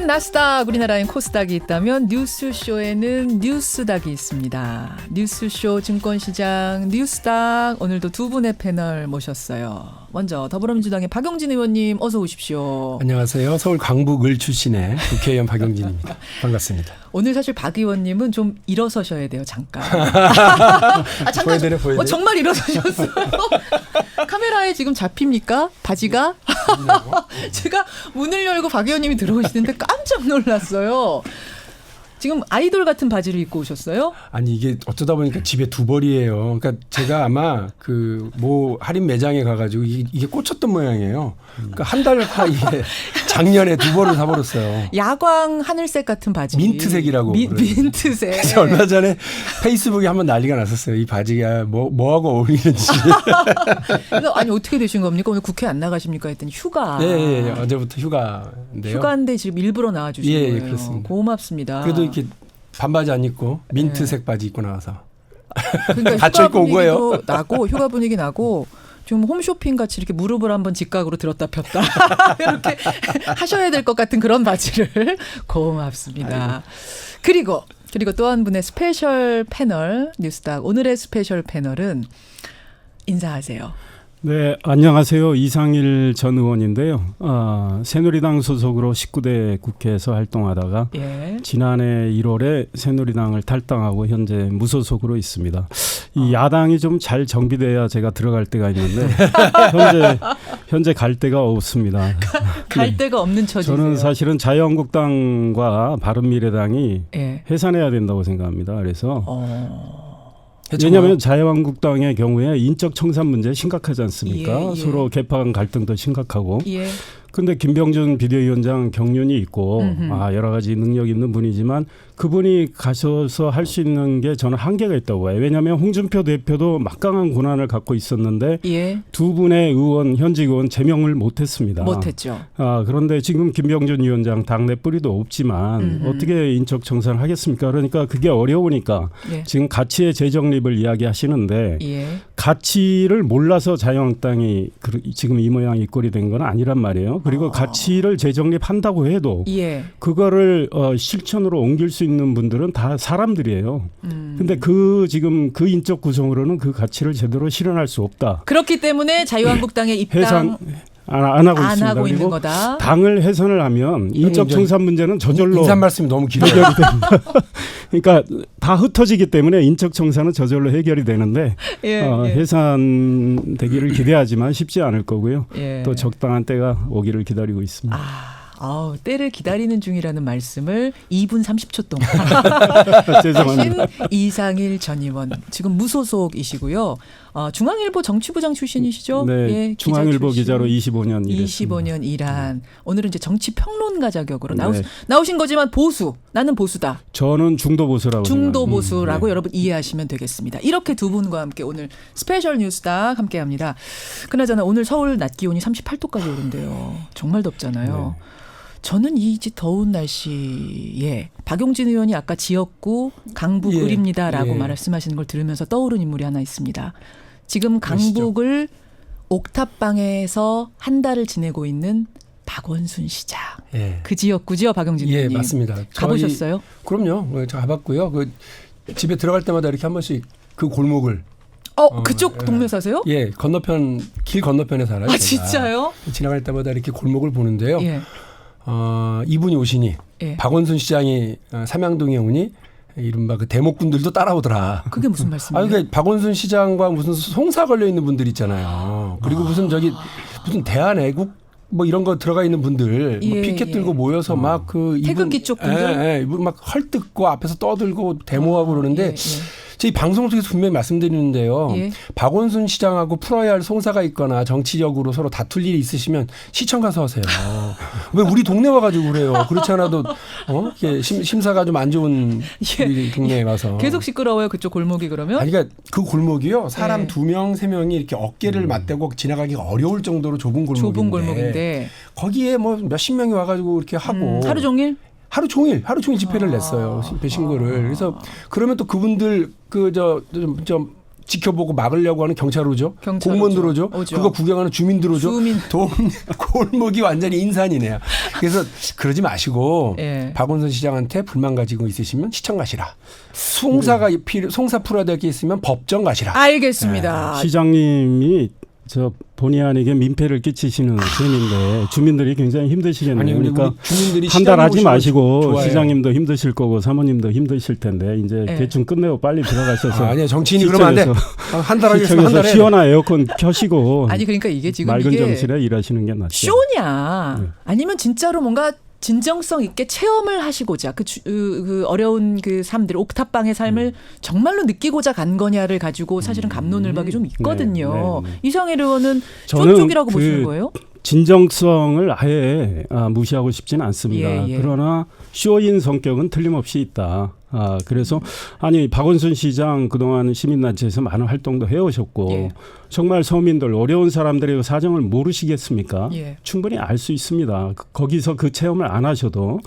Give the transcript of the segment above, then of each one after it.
나스닥, 우리나라엔 코스닥이 있다면 뉴스쇼에는 뉴스닥이 있습니다. 뉴스쇼 증권시장 뉴스닥, 오늘도 두 분의 패널 모셨어요. 먼저 더불어민주당의 박용진 의원님 어서 오십시오. 안녕하세요. 서울 강북을 출신의 국회의원 박용진입니다. 반갑습니다. 오늘 사실 박 의원님은 좀 일어서셔야 돼요. 잠깐. 잠깐. 보여드려. 정말 일어서셨어요. 카메라에 지금 잡힙니까? 바지가? 제가 문을 열고 박 의원님이 들어오시는데 깜짝 놀랐어요. 지금 아이돌 같은 바지를 입고 오셨어요? 아니 이게 어쩌다 보니까 집에 두 벌이에요. 그러니까 제가 아마 그 뭐 할인 매장에 가가지고 이게 꽂혔던 모양이에요. 그러니까 한 달 사이에 작년에 두 벌을 사버렸어요. 야광 하늘색 같은 바지. 민트색이라고. 민트색. 그래서 얼마 전에 페이스북에 한번 난리가 났었어요. 이 바지가 뭐하고 어울리는지. 그래서 아니 어떻게 되신 겁니까? 오늘 국회 안 나가십니까? 했더니 휴가. 네, 어제부터 휴가인데요. 휴가인데 지금 일부러 나와주신 거예요. 예, 그렇습니다. 고맙습니다. 그래도 이렇게 반바지 안 입고 민트색 바지 입고 나와서. 그러니까 갇혀 휴가 입고 온 거예요. 분위기도 나고 휴가 분위기 나고 좀 홈쇼핑 같이 이렇게 무릎을 한번 직각으로 들었다 폈다 이렇게 하셔야 될 것 같은 그런 바지를 고맙습니다. 그리고 또 한 분의 스페셜 패널 뉴스닥, 오늘의 스페셜 패널은 인사하세요. 네, 안녕하세요. 이상일 전 의원인데요. 새누리당 소속으로 19대 국회에서 활동하다가 지난해 1월에 새누리당을 탈당하고 현재 무소속으로 있습니다. 이 야당이 좀 잘 정비돼야 제가 들어갈 때가 있는데 현재 갈 데가 없습니다. 갈 데가 없는 처지세요. 저는 사실은 자유한국당과 바른미래당이 해산해야 된다고 생각합니다. 그래서 왜냐하면 자유한국당의 경우에 인적 청산 문제 심각하지 않습니까? 서로 개파 갈등도 심각하고. 근데 김병준 비대위원장 경륜이 있고 여러 가지 능력 있는 분이지만 그분이 가셔서 할 수 있는 게 저는 한계가 있다고 봐요. 왜냐하면 홍준표 대표도 막강한 권한을 갖고 있었는데 두 분의 의원, 현직 의원 제명을 못했습니다. 못했죠. 그런데 지금 김병준 위원장 당내 뿌리도 없지만 어떻게 인적 청산을 하겠습니까? 그러니까 그게 어려우니까 지금 가치의 재정립을 이야기하시는데 가치를 몰라서 자유한국당이 지금 이 모양 이 꼴이 된 건 아니란 말이에요. 그리고 가치를 재정립한다고 해도 그거를 실천으로 옮길 수 있는 분들은 다 사람들이에요. 근데 지금 그 인적 구성으로는 그 가치를 제대로 실현할 수 없다. 그렇기 때문에 자유한국당의 입당 안 하고 있습니다. 하고 있는 거다. 당을 해산을 하면 인적 청산 문제는 저절로 인사 말씀이 너무 길어요. 해결이 됩니다. 그러니까 다 흩어지기 때문에 인적 청산은 저절로 해결이 되는데 해산되기를 기대하지만 쉽지 않을 거고요. 또 적당한 때가 오기를 기다리고 있습니다. 때를 기다리는 중이라는 말씀을 2분 30초 동안 죄송합니다. 하신 이상일 전 의원, 지금 무소속이시고요. 중앙일보 정치부장 출신이시죠? 네, 중앙일보 기자로 25년 일했습니다. 25년 일한. 오늘은 이제 정치평론가 자격으로 나오신 거지만 나는 보수다. 저는 중도 보수라고 중도보수라고 여러분 이해하시면 되겠습니다. 이렇게 두 분과 함께 오늘 스페셜 뉴스닥 함께합니다. 그나저나 오늘 서울 낮 기온이 38도까지 오른대요. 정말 덥잖아요. 저는 이 더운 날씨에 박용진 의원이 아까 지역구 강북 을입니다라고 말씀하시는 걸 들으면서 떠오른 인물이 하나 있습니다. 지금 강북을 옥탑방에서 한 달을 지내고 있는 박원순 시장. 그 지역구죠, 박용진 의원님. 맞습니다. 가보셨어요? 그럼요. 저 가봤고요. 그 집에 들어갈 때마다 이렇게 한 번씩 그 골목을. 그쪽 동네 사세요? 길 건너편에 살아요. 진짜요? 지나갈 때마다 이렇게 골목을 보는데요. 이분이 오시니 박원순 시장이 삼양동에 오니 이른바 그 대목꾼들도 따라오더라. 그게 무슨 말씀이에요? 그러니까 박원순 시장과 무슨 송사 걸려 있는 분들 있잖아요. 그리고 무슨 대한애국 뭐 이런 거 들어가 있는 분들 피켓 들고 모여서 막 태극기 쪽 분들 이분 막 헐뜯고 앞에서 떠들고 데모하고 그러는데 저희 방송 속에서 분명히 말씀드리는데요. 박원순 시장하고 풀어야 할 송사가 있거나 정치적으로 서로 다툴 일이 있으시면 시청 가서 하세요. 왜 우리 동네 와가지고 그래요. 그렇지 않아도 심사가 좀 안 좋은 우리 동네에 가서. 계속 시끄러워요. 그쪽 골목이 그러면? 그러니까 그 골목이요. 사람 2명, 3명이 이렇게 어깨를 맞대고 지나가기가 어려울 정도로 좁은 골목인데 거기에 뭐 몇십 명이 와가지고 이렇게 하고. 하루 종일? 하루 종일 집회를 냈어요. 배신거를. 그래서 그러면 또 그분들 지켜보고 막으려고 하는 경찰 오죠. 공무원들 오죠. 그거 구경하는 주민들 오죠. 골목이 완전히 인산이네요. 그래서 그러지 마시고 예. 박원순 시장한테 불만 가지고 있으시면 시청 가시라. 송사 풀어야 될 게 있으면 법정 가시라. 알겠습니다. 네. 시장님이 본의 아니게 민폐를 끼치시는 셈인데 주민들이 굉장히 힘드시겠네요. 아니, 그러니까 주민들이 한 달 하지 마시고 좋아요. 시장님도 힘드실 거고 사모님도 힘드실 텐데 이제 네. 대충 끝내고 빨리 들어가셔서 아니야 정치인이 그러면 안 돼. 한 달 하겠으면 한 달에 시원한 에어컨 켜시고 아니 그러니까 이게 지금 맑은 이게 정실에 일하시는 게 낫죠. 쇼냐 네. 아니면 진짜로 뭔가 진정성 있게 체험을 하시고자 그 어려운 그 삶들 옥탑방의 삶을 정말로 느끼고자 간 거냐를 가지고 사실은 갑론을박이 좀 있거든요. 네. 이상일 의원은 쇼쪽이라고 보시는 거예요? 진정성을 아예 무시하고 싶지는 않습니다. 예. 그러나 쇼인 성격은 틀림없이 있다. 그래서 박원순 시장 그동안 시민단체에서 많은 활동도 해오셨고 예. 정말 서민들 어려운 사람들의 사정을 모르시겠습니까? 예. 충분히 알 수 있습니다. 거기서 그 체험을 안 하셔도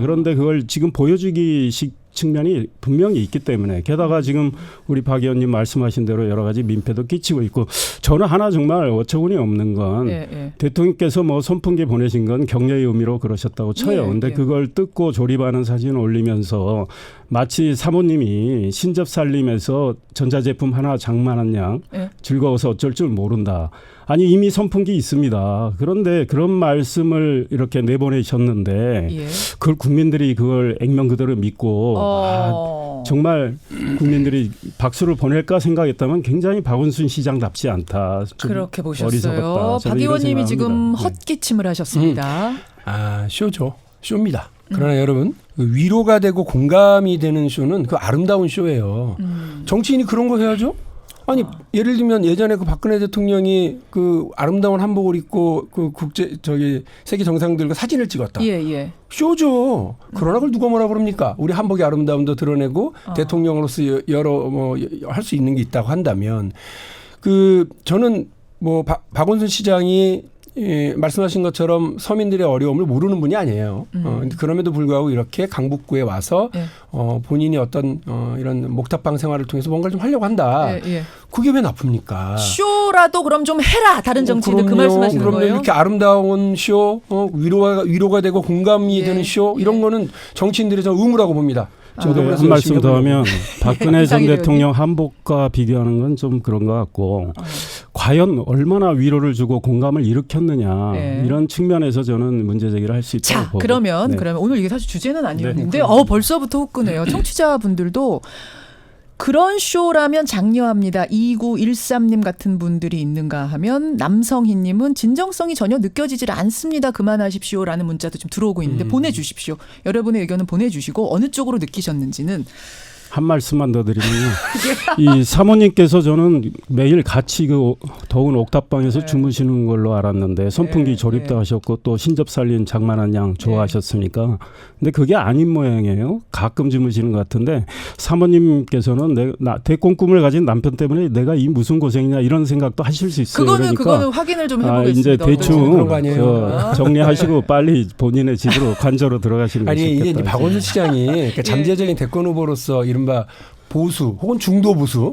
그런데 그걸 지금 보여주기 측면이 분명히 있기 때문에 게다가 지금 우리 박 의원님 말씀하신 대로 여러 가지 민폐도 끼치고 있고 저는 하나 정말 어처구니 없는 건 대통령께서 선풍기 보내신 건 격려의 의미로 그러셨다고 쳐요. 근데 그걸 뜯고 조립하는 사진을 올리면서 마치 사모님이 신접살림에서 전자제품 하나 장만한 양 즐거워서 어쩔 줄 모른다. 아니 이미 선풍기 있습니다. 그런데 그런 말씀을 이렇게 내보내셨는데 그걸 국민들이 그걸 액면 그대로 믿고 정말 국민들이 박수를 보낼까 생각했다면 굉장히 박원순 시장답지 않다. 그렇게 보셨어요. 박 의원님이 지금 헛기침을 하셨습니다. 쇼죠. 쇼입니다. 그러나 여러분 위로가 되고 공감이 되는 쇼는 그 아름다운 쇼예요. 정치인이 그런 거 해야죠. 아니 예를 들면 예전에 그 박근혜 대통령이 그 아름다운 한복을 입고 그 세계 정상들과 사진을 찍었다. 쇼죠. 그러나 그걸 누가 뭐라 그럽니까? 우리 한복의 아름다움도 드러내고 대통령으로서 여러 할 수 있는 게 있다고 한다면 저는 박원순 시장이 말씀하신 것처럼 서민들의 어려움을 모르는 분이 아니에요. 그럼에도 불구하고 이렇게 강북구에 와서 본인이 어떤 이런 목탑방 생활을 통해서 뭔가를 좀 하려고 한다. 그게 왜 나쁩니까? 쇼라도 그럼 좀 해라. 다른 정치인들 그 말씀하시는 거예요? 이렇게 아름다운 쇼, 위로가 되고 공감이 되는 쇼 이런 거는 정치인들의 저 의무라고 봅니다. 저도 한 말씀 더 하면 박근혜 전 대통령 한복과 비교하는 건 좀 그런 것 같고 과연 얼마나 위로를 주고 공감을 일으켰느냐 이런 측면에서 저는 문제 제기를 할 수 있다고 보고. 그러면 오늘 이게 사실 주제는 아니었는데 벌써부터 후끈해요. 청취자분들도 그런 쇼라면 장려합니다. 2913님 같은 분들이 있는가 하면 남성희님은 진정성이 전혀 느껴지질 않습니다. 그만하십시오라는 문자도 좀 들어오고 있는데 보내주십시오. 여러분의 의견은 보내주시고 어느 쪽으로 느끼셨는지는. 한 말씀만 더 드리면요. 이 사모님께서 저는 매일 같이 그 더운 옥탑방에서 주무시는 걸로 알았는데 선풍기 조립도 하셨고 또 신접살림 장만한 양 좋아하셨으니까. 근데 그게 아닌 모양이에요. 가끔 주무시는 것 같은데 사모님께서는 대권 꿈을 가진 남편 때문에 내가 이 무슨 고생이냐 이런 생각도 하실 수 있어요. 그거는 확인을 좀 해보겠습니다. 이제 대충 정리하시고 빨리 본인의 집으로 관저로 들어가시는 게 좋겠다. 이게 박원순 시장이 잠재적인 대권 후보로서 이른바 보수 혹은 중도 보수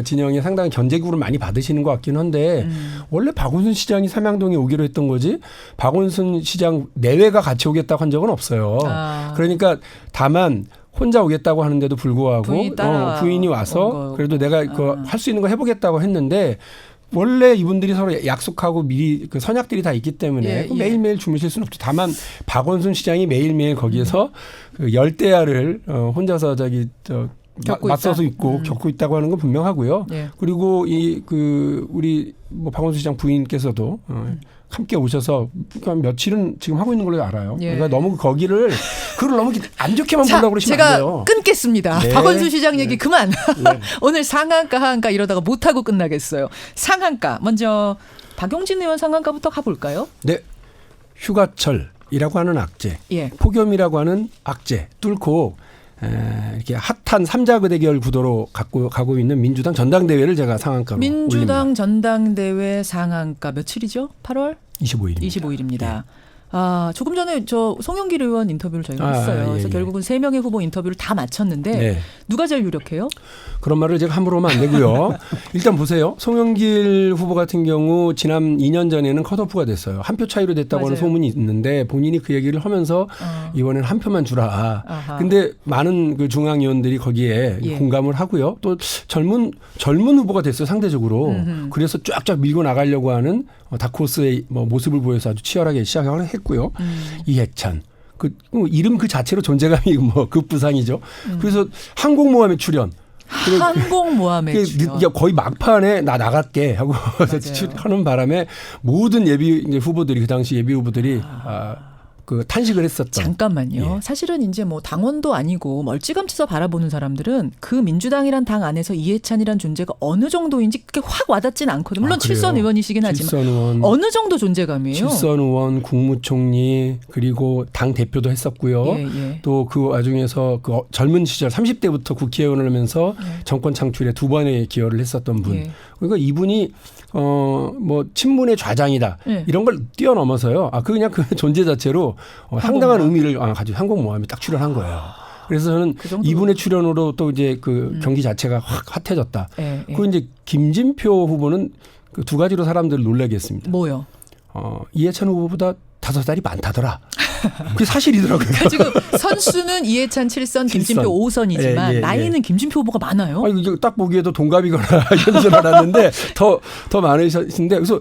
진영이 상당히 견제구를 많이 받으시는 것 같긴 한데 원래 박원순 시장이 삼양동에 오기로 했던 거지 박원순 시장 내외가 같이 오겠다고 한 적은 없어요. 그러니까 다만 혼자 오겠다고 하는데도 불구하고 부인이 와서 그래도 내가 할 수 있는 거 해보겠다고 했는데 원래 이분들이 서로 약속하고 미리 그 선약들이 다 있기 때문에 매일매일 주무실 수는 없죠. 다만 박원순 시장이 매일매일 거기에서 그 열대야를 혼자서 맞서서 있고 겪고 있다고 하는 건 분명하고요. 그리고 우리 박원순 시장 부인께서도 함께 오셔서 며칠은 지금 하고 있는 걸로 알아요. 그러니까 너무 그걸 너무 안 좋게만 보려고 그러시면 안 돼요. 제가 끊겠습니다. 박원순 시장 얘기 그만. 오늘 상한가 하한가 이러다가 못하고 끝나겠어요. 상한가 먼저 박용진 의원 상한가부터 가볼까요? 네. 휴가철이라고 하는 악재, 폭염이라고 하는 악재 뚫고 이렇게 핫한 삼자그 계열 구도로 가고 있는 민주당 전당대회를 제가 상한가로 민주당 올립니다. 전당대회 상한가 며칠이죠? 8월? 25일입니다. 25일입니다. 조금 전에 저 송영길 의원 인터뷰를 저희가 했어요. 그래서 결국은 3명의 후보 인터뷰를 다 마쳤는데 누가 제일 유력해요? 그런 말을 제가 함부로 하면 안 되고요. 일단 보세요. 송영길 후보 같은 경우 지난 2년 전에는 컷오프가 됐어요. 한 표 차이로 됐다고 하는 소문이 있는데 본인이 그 얘기를 하면서 이번에는 한 표만 주라. 근데 많은 그 중앙 의원들이 거기에 공감을 하고요. 또 젊은 후보가 됐어요. 상대적으로. 그래서 쫙쫙 밀고 나가려고 하는 다크호스의 모습을 보여서 아주 치열하게 시작을 했고요. 이해찬. 그 이름 그 자체로 존재감이 급부상이죠. 그래서 항공모함에 출연. 항공모함에 출연. 거의 막판에 나 나갈게 하고 하는 바람에 모든 예비 이제 후보들이 그 당시 예비 후보들이 그 탄식을 했었던. 잠깐만요. 사실은 이제 뭐 당원도 아니고 멀찌감치서 바라보는 사람들은 그 민주당이란 당 안에서 이해찬이란 존재가 어느 정도인지 그렇게 확 와닿지는 않거든요. 물론 칠선 의원이시긴 하지만 의원, 어느 정도 존재감이에요? 칠선 의원, 국무총리 그리고 당 대표도 했었고요. 또 그 와중에서 그 젊은 시절 30대부터 국회의원을 하면서 정권 창출에 2번의 기여를 했었던 분. 그러니까 이분이 뭐 친문의 좌장이다 이런 걸 뛰어넘어서요. 그냥 그 존재 자체로 상당한 의미를 가지고 항공모함에 딱 출연한 거예요. 그래서 저는 이분의 출연으로 또 이제 그 경기 자체가 확 핫해졌다. 그리고 이제 김진표 후보는 그 2가지로 사람들을 놀라게 했습니다. 뭐요? 이해찬 후보보다 5살이 많다더라. 그게 사실이더라고요. 그러니까 지금 선수는 이해찬 7선, 김진표 5선이지만 나이는 김진표 후보가 많아요. 이거 딱 보기에도 동갑이거나 이런 줄 알았는데 더 많으신데 그래서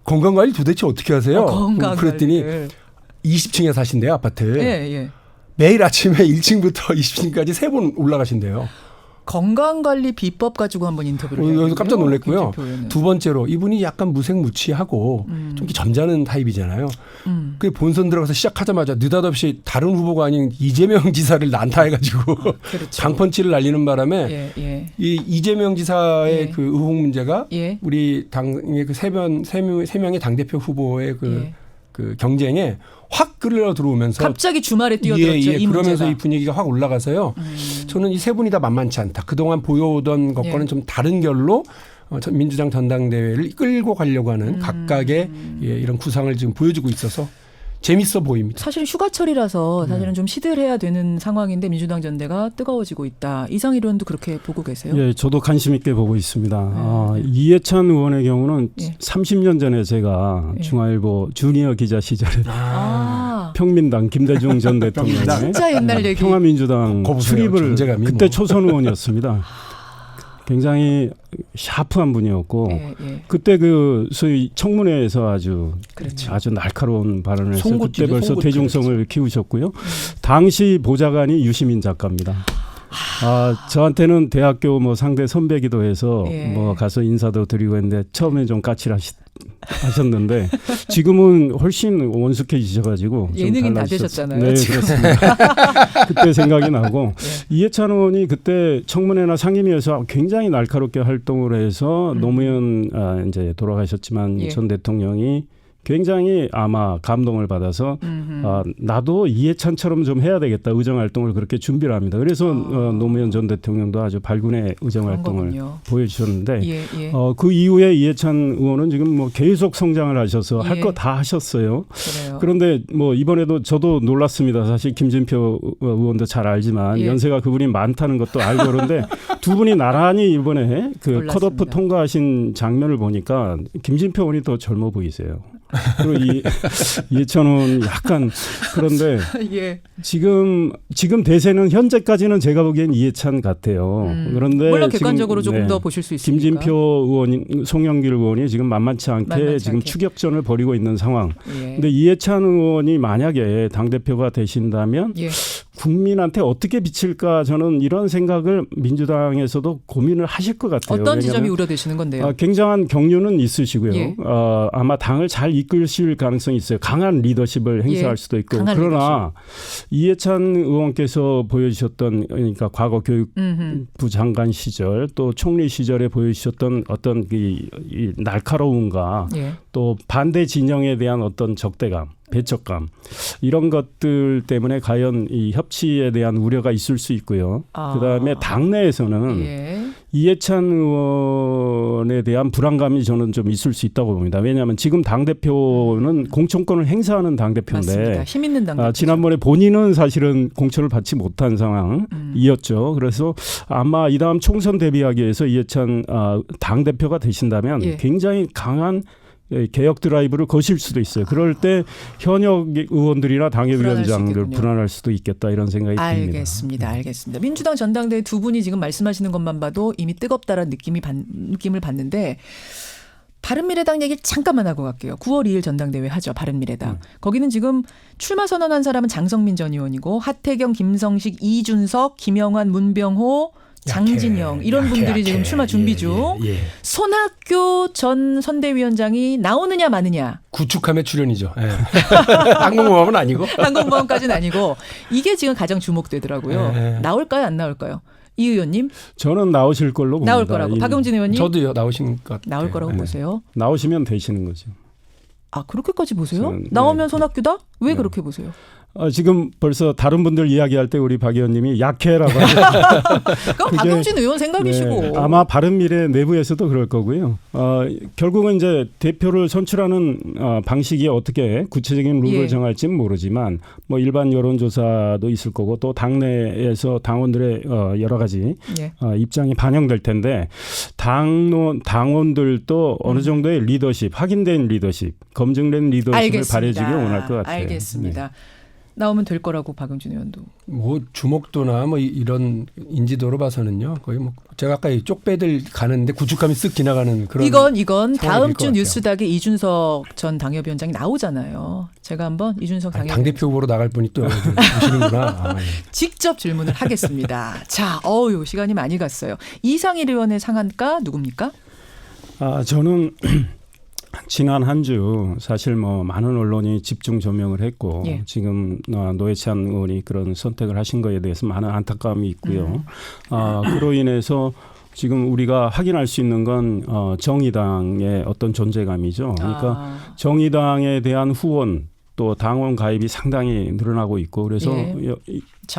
건강관리 도대체 어떻게 하세요? 그랬더니 20층에 사신대요, 아파트. 매일 아침에 1층부터 20층까지 3번 올라가신대요. 건강관리 비법 가지고 한번 인터뷰를 해요. 여기서 깜짝 놀랐고요. 2번째로 이분이 약간 무색무취하고 좀 이렇게 점잖은 타입이잖아요. 그 본선 들어가서 시작하자마자 느닷없이 다른 후보가 아닌 이재명 지사를 난타해가지고 장펀치를 날리는 바람에 이 이재명 지사의 그 의혹 문제가 우리 당의 그 세 명의 당대표 후보의 그 경쟁에 확 끌려 들어오면서 갑자기 주말에 뛰어들었죠. 이 그러면서 문제가. 이 분위기가 확 올라가서요. 저는 이 3분이 다 만만치 않다. 그동안 보여오던 것과는 좀 다른 결로 민주당 전당대회를 끌고 가려고 하는 각각의 이런 구상을 지금 보여주고 있어서 재밌어 보입니다. 사실 휴가철이라서 사실은 좀 시들해야 되는 상황인데 민주당 전대가 뜨거워지고 있다. 이상일 의원도 그렇게 보고 계세요? 예, 저도 관심 있게 보고 있습니다. 이해찬 의원의 경우는 30년 전에 제가 중앙일보 주니어 기자 시절에 평민당 김대중 전 대통령의 진짜 옛날 얘기. 평화민주당 출입을 그때 초선 의원이었습니다. 굉장히 샤프한 분이었고 그때 그 소위 청문회에서 아주 날카로운 발언을 해서 그때 벌써 대중성을 키우셨고요. 당시 보좌관이 유시민 작가입니다. 저한테는 대학교 뭐 상대 선배기도 해서 뭐 가서 인사도 드리고 했는데 처음에 좀 까칠하셨는데 지금은 훨씬 원숙해지셔가지고 예능인 다 되셨잖아요. 네, 그렇습니다. 그때 생각이 나고 이해찬 의원이 그때 청문회나 상임위에서 굉장히 날카롭게 활동을 해서 노무현 이제 돌아가셨지만 전 대통령이 굉장히 아마 감동을 받아서 나도 이해찬처럼 좀 해야 되겠다. 의정활동을 그렇게 준비를 합니다. 그래서 노무현 전 대통령도 아주 발군의 의정활동을 보여주셨는데 그 이후에 이해찬 의원은 지금 뭐 계속 성장을 하셔서 할 거 다 하셨어요. 그런데 뭐 이번에도 저도 놀랐습니다. 사실 김진표 의원도 잘 알지만 연세가 그분이 많다는 것도 알고 그런데 두 분이 나란히 이번에 그 컷오프 통과하신 장면을 보니까 김진표 의원이 더 젊어 보이세요. 그리고 이해찬 의원 약간 그런데 지금 대세는 현재까지는 제가 보기엔 이해찬 같아요. 그런데 물론 객관적으로 지금, 조금 더 보실 수 있습니까? 김진표 의원, 송영길 의원이 지금 만만치 않게 지금 추격전을 벌이고 있는 상황. 근데 이해찬 의원이 만약에 당대표가 되신다면 국민한테 어떻게 비칠까 저는 이런 생각을 민주당에서도 고민을 하실 것 같아요. 어떤 지점이 우려되시는 건데요? 굉장한 경륜은 있으시고요. 아마 당을 잘 이끌실 가능성이 있어요. 강한 리더십을 행사할 수도 있고. 그러나 이해찬 의원께서 보여주셨던 그러니까 과거 교육부 장관 시절 또 총리 시절에 보여주셨던 어떤 이 날카로움과 또 반대 진영에 대한 어떤 적대감. 배척감 이런 것들 때문에 과연 이 협치에 대한 우려가 있을 수 있고요. 그다음에 당내에서는 이해찬 의원에 대한 불안감이 저는 좀 있을 수 있다고 봅니다. 왜냐하면 지금 당대표는 공천권을 행사하는 당대표인데 맞습니다. 힘 있는 당대표. 지난번에 본인은 사실은 공천을 받지 못한 상황이었죠. 그래서 아마 이 다음 총선 대비하기 위해서 이해찬 당대표가 되신다면 예. 굉장히 강한 개혁 드라이브를 거실 수도 있어요. 그럴 때 현역 의원들이나 당협위원장들 불안할 수도 있겠다 이런 생각이 듭니다. 알겠습니다. 알겠습니다. 민주당 전당대회 두 분이 지금 말씀하시는 것만 봐도 이미 뜨겁다라는 느낌을 받는데 바른미래당 얘기를 잠깐만 하고 갈게요. 9월 2일 전당대회 하죠. 바른미래당. 거기는 지금 출마 선언한 사람은 장성민 전 의원이고 하태경, 김성식, 이준석, 김영환, 문병호 장진영 이런 분들이 지금 출마 준비 중. 예. 손학규 전 선대위원장이 나오느냐 마느냐. 구축함의 출연이죠. 예. 항공모함은 아니고. 항공모함까지는 아니고. 이게 지금 가장 주목되더라고요. 예. 나올까요 안 나올까요? 이 의원님? 저는 나오실 걸로 봅니다. 나올 거라고. 박용진 의원님? 저도요. 나오신 것 같아요. 나올 거라고 보세요. 나오시면 되시는 거죠. 아 그렇게까지 보세요? 저는, 나오면 손학규다? 왜 그렇게 보세요? 지금 벌써 다른 분들 이야기할 때 우리 박 의원님이 약해라고 그건 박용진 의원 생각이시고. 네, 아마 바른미래 내부에서도 그럴 거고요. 결국은 이제 대표를 선출하는 방식이 어떻게 구체적인 룰을 예. 정할지는 모르지만 뭐 일반 여론조사도 있을 거고 또 당내에서 당원들의 여러 가지 예. 입장이 반영될 텐데 당원들도 어느 정도의 리더십, 확인된 리더십, 검증된 리더십을 발휘해주길 원할 것 같아요. 알겠습니다. 네. 나오면 될 거라고 박용진 의원도. 뭐 주목도나 뭐 이런 인지도로 봐서는요. 거의 뭐 제가 아까 이 쪽배들 가는데 구축함이 쓱 지나가는 그런. 이건 다음 주 뉴스닥에 이준석 전 당협위원장이 나오잖아요. 제가 한번 이준석 당 대표 후보로 나갈 분이 또 오시는구나. 예. 직접 질문을 하겠습니다. 자, 시간이 많이 갔어요. 이상일 의원의 상한가 누굽니까? 저는 지난 한 주 사실 뭐 많은 언론이 집중 조명을 했고 예. 지금 노회찬 의원이 그런 선택을 하신 거에 대해서 많은 안타까움이 있고요. 그로 인해서 지금 우리가 확인할 수 있는 건 정의당의 어떤 존재감이죠. 그러니까 정의당에 대한 후원 또 당원 가입이 상당히 늘어나고 있고 그래서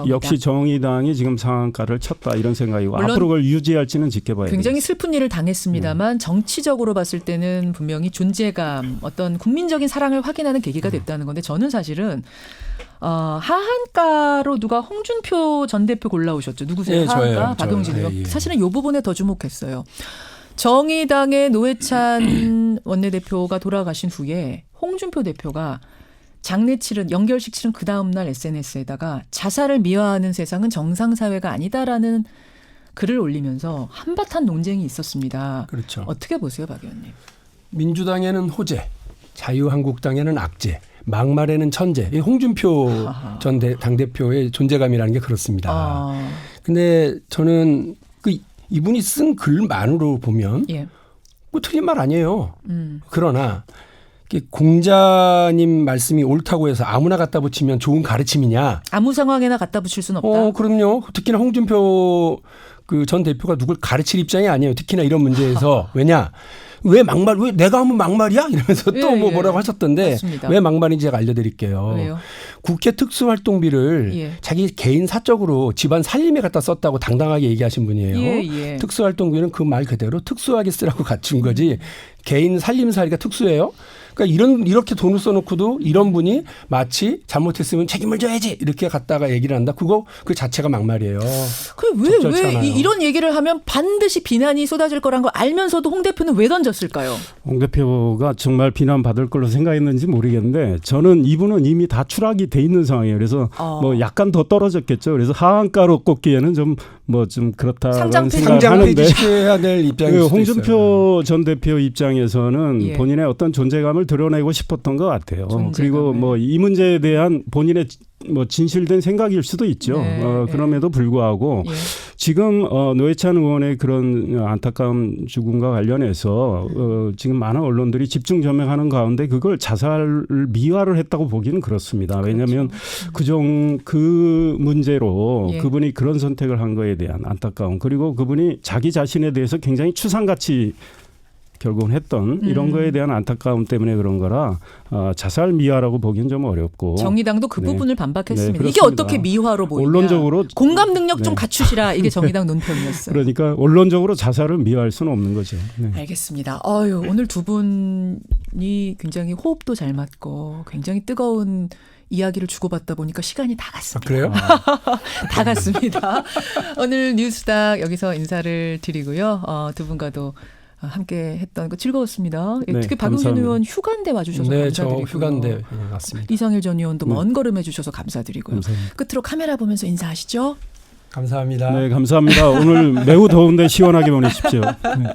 역시 정의당이 지금 상한가를 쳤다 이런 생각이고 앞으로 그걸 유지할지는 지켜봐야 되겠습니다. 굉장히 슬픈 일을 당했습니다만 정치적으로 봤을 때는 분명히 존재감 어떤 국민적인 사랑을 확인하는 계기가 됐다는 건데 저는 사실은 하한가로 누가 홍준표 전 대표 골라오셨죠. 누구세요? 네, 하한가? 저예요. 박용진 의원. 예. 사실은 이 부분에 더 주목했어요. 정의당의 노회찬 원내대표가 돌아가신 후에 홍준표 대표가 연결식 치른 그 다음날 SNS에다가 자살을 미화하는 세상은 정상사회가 아니다라는 글을 올리면서 한바탕 논쟁이 있었습니다. 그렇죠. 어떻게 보세요, 박 의원님? 민주당에는 호재, 자유한국당에는 악재, 막말에는 천재. 이 홍준표 전 당대표의 존재감이라는 게 그렇습니다. 근데 저는 이분이 쓴 글만으로 보면 뭐 틀린 말 아니에요. 그러나 공자님 말씀이 옳다고 해서 아무나 갖다 붙이면 좋은 가르침이냐? 아무 상황에나 갖다 붙일 수는 없다. 그럼요. 특히나 홍준표 전 대표가 누굴 가르칠 입장이 아니에요. 특히나 이런 문제에서. 왜냐? 왜 내가 하면 막말이야? 이러면서 또 뭐라고 하셨던데 맞습니다. 왜 막말인지 제가 알려드릴게요. 왜요? 국회 특수활동비를 자기 개인 사적으로 집안 살림에 갖다 썼다고 당당하게 얘기하신 분이에요. 특수활동비는 그 말 그대로 특수하게 쓰라고 갖춘 거지 개인 살림살이가 특수해요? 그러니까 이렇게 돈을 써놓고도 이런 분이 마치 잘못했으면 책임을 져야지 이렇게 갖다가 얘기를 한다. 그 자체가 막말이에요. 왜 이런 얘기를 하면 반드시 비난이 쏟아질 거란 걸 알면서도 홍 대표는 왜 던졌을까요? 홍 대표가 정말 비난받을 걸로 생각했는지 모르겠는데 저는 이분은 이미 다 추락이 돼 있는 상황이에요. 그래서 뭐 약간 더 떨어졌겠죠. 그래서 하한가로 꼽기에는 좀 그렇다는 생각을 하는데 해야 될 입장일 수도 홍준표 전 대표 입장에서는 본인의 어떤 존재감을 드러내고 싶었던 것 같아요. 그리고 이 문제에 대한 본인의 진실된 생각일 수도 있죠. 그럼에도 불구하고 지금 노회찬 의원의 그런 안타까운 죽음과 관련해서 지금 많은 언론들이 집중 조명하는 가운데 그걸 자살을 미화를 했다고 보기는 그렇습니다. 왜냐하면 그 문제로 그분이 그런 선택을 한 거에 대한 안타까움 그리고 그분이 자기 자신에 대해서 굉장히 추상같이 결국은 했던 이런 거에 대한 안타까움 때문에 그런 거라 자살 미화라고 보기엔 좀 어렵고 정의당도 그 네. 부분을 반박했습니다. 네, 이게 어떻게 미화로 보이냐. 언론적으로 공감 능력 좀 네. 갖추시라. 이게 정의당 논평이었어요. 그러니까 언론적으로 자살을 미화할 수는 없는 거죠. 네. 알겠습니다. 오늘 두 분이 굉장히 호흡도 잘 맞고 굉장히 뜨거운 이야기를 주고받다 보니까 시간이 다 갔습니다. 그래요? 다 갔습니다. 오늘 뉴스닥 여기서 인사를 드리고요. 두 분과도 함께 했던 거 즐거웠습니다. 네, 특히 박용진 감사합니다. 의원 휴가인데 와주셔서 네, 감사드리고요. 저 휴가인데 왔습니다. 이상일 전 의원도 네. 먼 걸음 해주셔서 감사드리고요. 감사합니다. 끝으로 카메라 보면서 인사하시죠. 감사합니다. 네, 감사합니다. 오늘 매우 더운데 시원하게 보내십시오. 네.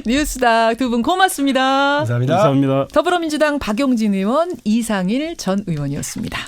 뉴스닥 두 분 고맙습니다. 감사합니다. 감사합니다. 더불어민주당 박용진 의원, 이상일 전 의원이었습니다.